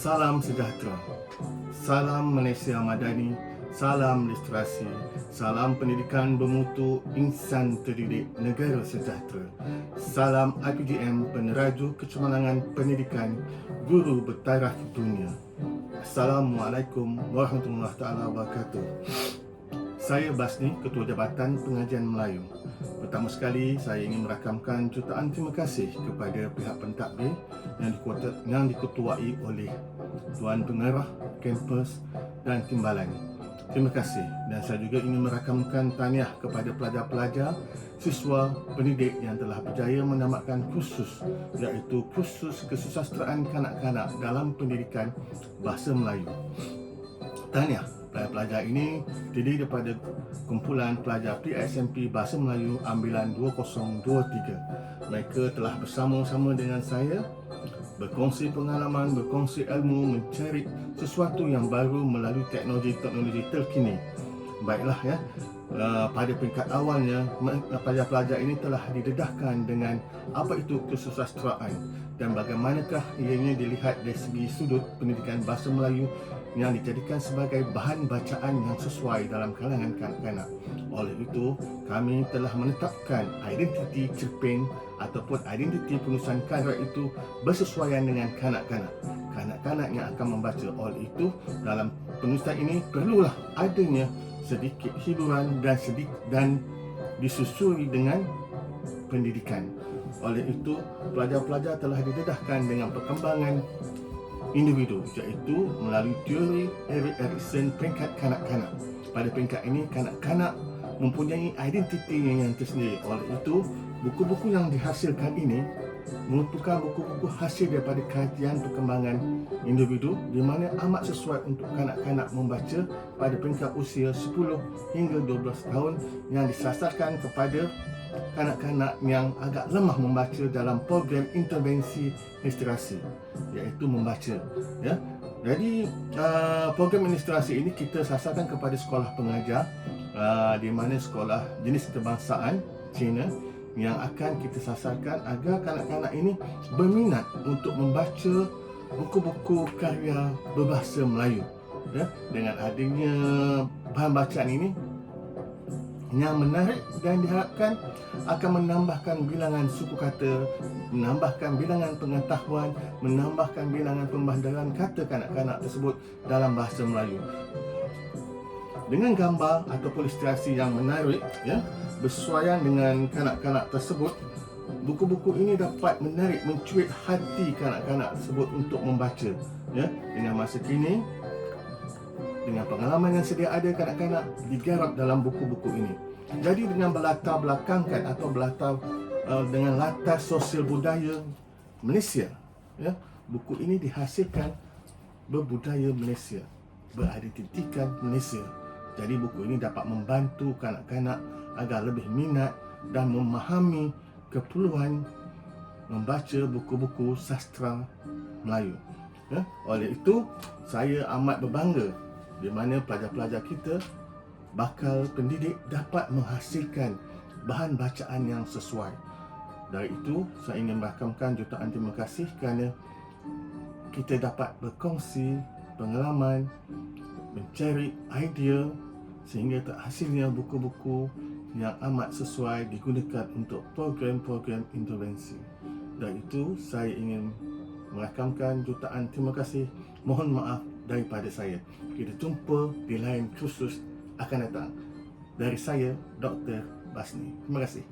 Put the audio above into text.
Salam sejahtera, salam Malaysia Madani, salam literasi, salam pendidikan bermutu, insan terdidik, negara sejahtera. Salam IPGM, peneraju kecemerlangan pendidikan, guru bertaraf dunia. Assalamualaikum warahmatullahi taala wabarakatuh. Saya Basni, Ketua Jabatan Pengajian Melayu. Pertama sekali, saya ingin merakamkan jutaan terima kasih kepada pihak pentadbir yang diketuai oleh Tuan Pengarah, Kampus dan Timbalan. Terima kasih, dan saya juga ingin merakamkan tahniah kepada pelajar-pelajar, siswa, pendidik yang telah berjaya menamatkan kursus, iaitu kursus kesusasteraan kanak-kanak dalam pendidikan bahasa Melayu. Tahniah, pelajar-pelajar ini terdiri daripada kumpulan pelajar PSMP Bahasa Melayu Ambilan 2023. Mereka telah bersama-sama dengan saya berkongsi pengalaman, berkongsi ilmu, mencari sesuatu yang baru melalui teknologi terkini. Baiklah ya, pada peringkat awalnya pelajar-pelajar ini telah didedahkan dengan apa itu kesusasteraan dan bagaimanakah ianya dilihat dari segi sudut pendidikan bahasa Melayu yang dijadikan sebagai bahan bacaan yang sesuai dalam kalangan kanak-kanak. Oleh itu, kami telah menetapkan identiti cerpen ataupun identiti penulisan karya itu bersesuaian dengan kanak-kanak. Kanak-kanak yang akan membaca. Oleh itu, dalam penulisan ini perlulah adanya sedikit hiburan dan disusuri dengan pendidikan. Oleh itu, pelajar-pelajar telah didedahkan dengan perkembangan individu, iaitu melalui teori Erik Erikson peringkat kanak-kanak. Pada peringkat ini, kanak-kanak mempunyai identiti yang tersendiri. Oleh itu, buku-buku yang dihasilkan ini merupakan buku-buku hasil daripada kajian perkembangan individu di mana amat sesuai untuk kanak-kanak membaca pada peringkat usia 10 hingga 12 tahun yang disasarkan kepada kanak-kanak yang agak lemah membaca dalam program intervensi literasi, iaitu membaca ya. Jadi program literasi ini kita sasarkan kepada sekolah pengajar di mana sekolah jenis kebangsaan Cina yang akan kita sasarkan agar kanak-kanak ini berminat untuk membaca buku-buku karya berbahasa Melayu ya. Dengan adanya bahan bacaan ini yang menarik dan diharapkan akan menambahkan bilangan suku kata, menambahkan bilangan pengetahuan, menambahkan bilangan pembandaran kata kanak-kanak tersebut dalam bahasa Melayu. Dengan gambar ataupun ilustrasi yang menarik ya, bersesuaian dengan kanak-kanak tersebut, buku-buku ini dapat menarik, mencuit hati kanak-kanak tersebut untuk membaca ya. Dengan masa kini, dengan pengalaman yang sedia ada, kanak-kanak digarap dalam buku-buku ini. Jadi dengan berlatar belakangkan atau dengan latar sosial budaya Malaysia ya, buku ini dihasilkan berbudaya Malaysia, beridentitikan Malaysia. Jadi buku ini dapat membantu kanak-kanak agar lebih minat dan memahami keperluan membaca buku-buku sastra Melayu ya. Oleh itu, saya amat berbangga di mana pelajar-pelajar kita, bakal pendidik dapat menghasilkan bahan bacaan yang sesuai. Dari itu, saya ingin merakamkan jutaan terima kasih kerana kita dapat berkongsi pengalaman, mencari idea sehingga terhasilnya buku-buku yang amat sesuai digunakan untuk program-program intervensi. Dari itu, saya ingin merakamkan jutaan terima kasih. Mohon maaf daripada saya. Kita jumpa di lain kursus akan datang. Dari saya, Dr. Basni. Terima kasih.